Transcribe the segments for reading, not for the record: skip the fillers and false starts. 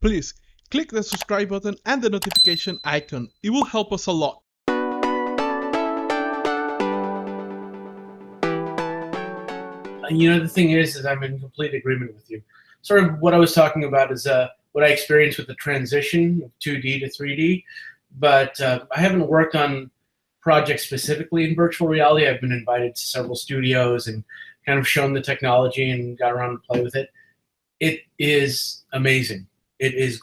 Please click the subscribe button and the notification icon. It will help us a lot. The thing is I'm in complete agreement with you. Sort of what I was talking about is what I experienced with the transition of 2D to 3D, but I haven't worked on projects specifically in virtual reality. I've been invited to several studios and kind of shown the technology and got around to play with it. It is amazing. It is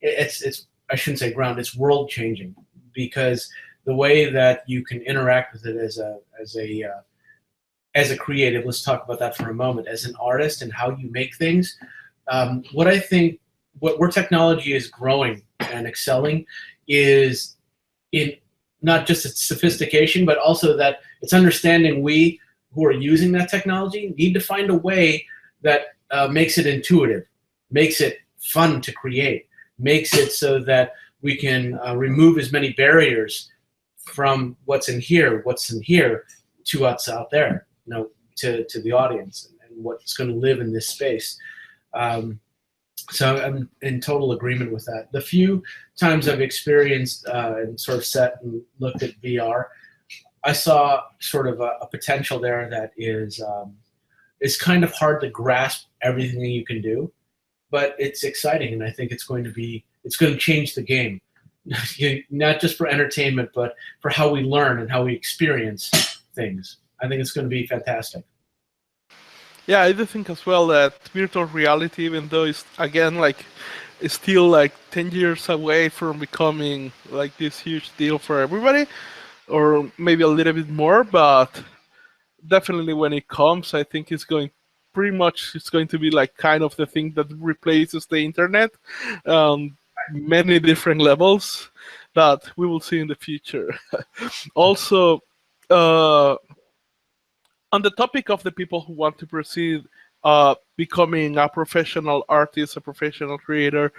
it's I shouldn't say ground, it's world changing, because the way that you can interact with it as a creative, let's talk about that for a moment, as an artist and how you make things. Where technology is growing and excelling is in not just its sophistication, but also that it's understanding we who are using that technology need to find a way that makes it intuitive, makes it fun to create, makes it so that we can remove as many barriers from what's in here to what's out there, to the audience and what's going to live in this space. So I'm in total agreement with that. The few times I've experienced and sort of sat and looked at VR, I saw sort of a potential there that is kind of hard to grasp everything that you can do, but it's exciting, and I think it's going to change the game, not just for entertainment, but for how we learn and how we experience things. I think it's going to be fantastic. Yeah, I do think as well that virtual reality, even though it's still 10 years away from becoming like this huge deal for everybody, or maybe a little bit more, but definitely when it comes, I think it's going to be like kind of the thing that replaces the internet, many different levels that we will see in the future. Also, on the topic of the people who want to proceed becoming a professional artist, a professional creator,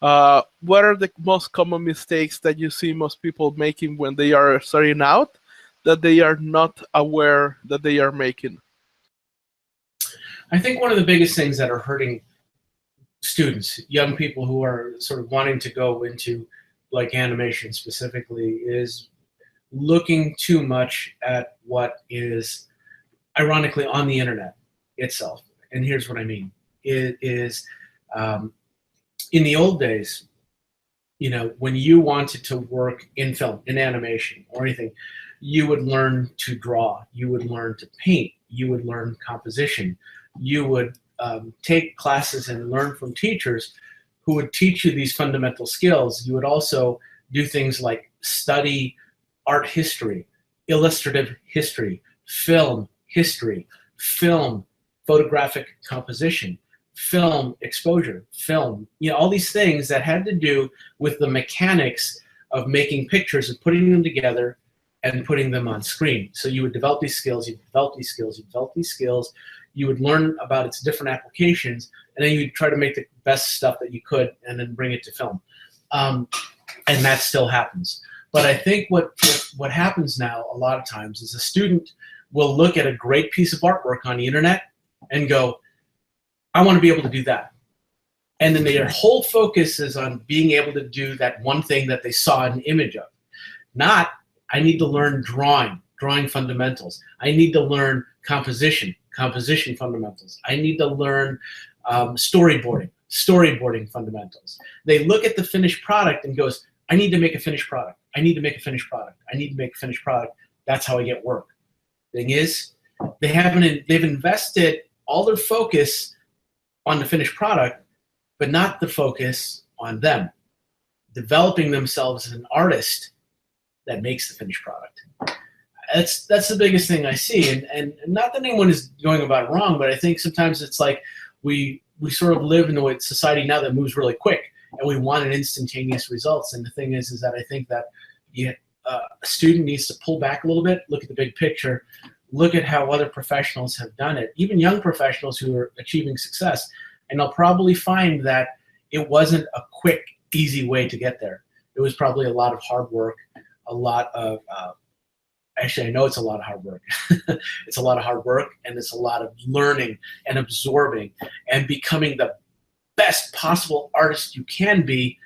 what are the most common mistakes that you see most people making when they are starting out that they are not aware that they are making? I think one of the biggest things that are hurting students, young people who are sort of wanting to go into like animation specifically, is looking too much at what is ironically on the internet itself. And here's what I mean. It is in the old days, when you wanted to work in film, in animation or anything, you would learn to draw, you would learn to paint, you would learn composition, you would take classes and learn from teachers who would teach you these fundamental skills. You would also do things like study art history, illustrative history, film history, film photographic composition, film exposure, film, all these things that had to do with the mechanics of making pictures and putting them together and putting them on screen. So you would develop these skills, you would learn about its different applications, and then you'd try to make the best stuff that you could and then bring it to film. And that still happens. But I think what happens now a lot of times is a student will look at a great piece of artwork on the internet and go, I want to be able to do that. And then their whole focus is on being able to do that one thing that they saw an image of. Not, I need to learn drawing fundamentals. I need to learn composition fundamentals. I need to learn storyboarding fundamentals. They look at the finished product and goes, I need to make a finished product. I need to make a finished product. I need to make a finished product. That's how I get work. Thing is, they've invested all their focus on the finished product, but not the focus on them, developing themselves as an artist that makes the finished product. That's the biggest thing I see, and not that anyone is going about it wrong, but I think sometimes it's like we sort of live in a society now that moves really quick, and we want an instantaneous results. And the thing is that I think that a student needs to pull back a little bit, look at the big picture, look at how other professionals have done it, even young professionals who are achieving success, and they'll probably find that it wasn't a quick, easy way to get there. It was probably a lot of hard work, a lot of actually, I know it's a lot of hard work. It's a lot of hard work, and it's a lot of learning and absorbing and becoming the best possible artist you can be,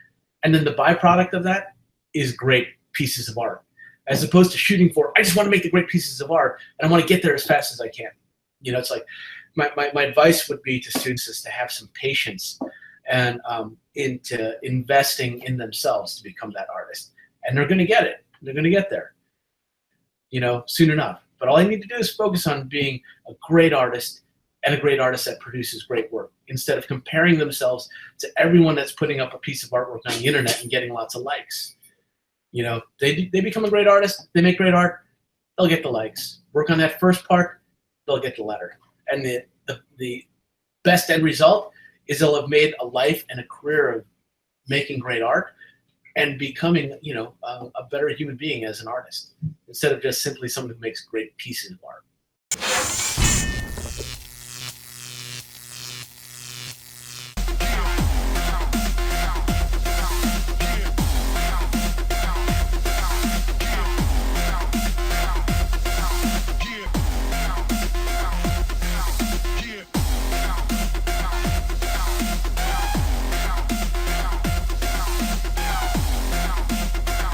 and then the byproduct of that is great pieces of art, as opposed to shooting for, I just want to make the great pieces of art and I want to get there as fast as I can. You know, it's like my advice would be to students is to have some patience and into investing in themselves to become that artist. And they're going to get it. They're going to get there, you know, soon enough. But all I need to do is focus on being a great artist and a great artist that produces great work, instead of comparing themselves to everyone that's putting up a piece of artwork on the internet and getting lots of likes. You know, they become a great artist, they make great art, they'll get the likes. Work on that first part, they'll get the letter. And the best end result is they'll have made a life and a career of making great art and becoming, you know, a better human being as an artist, instead of just simply someone who makes great pieces of art.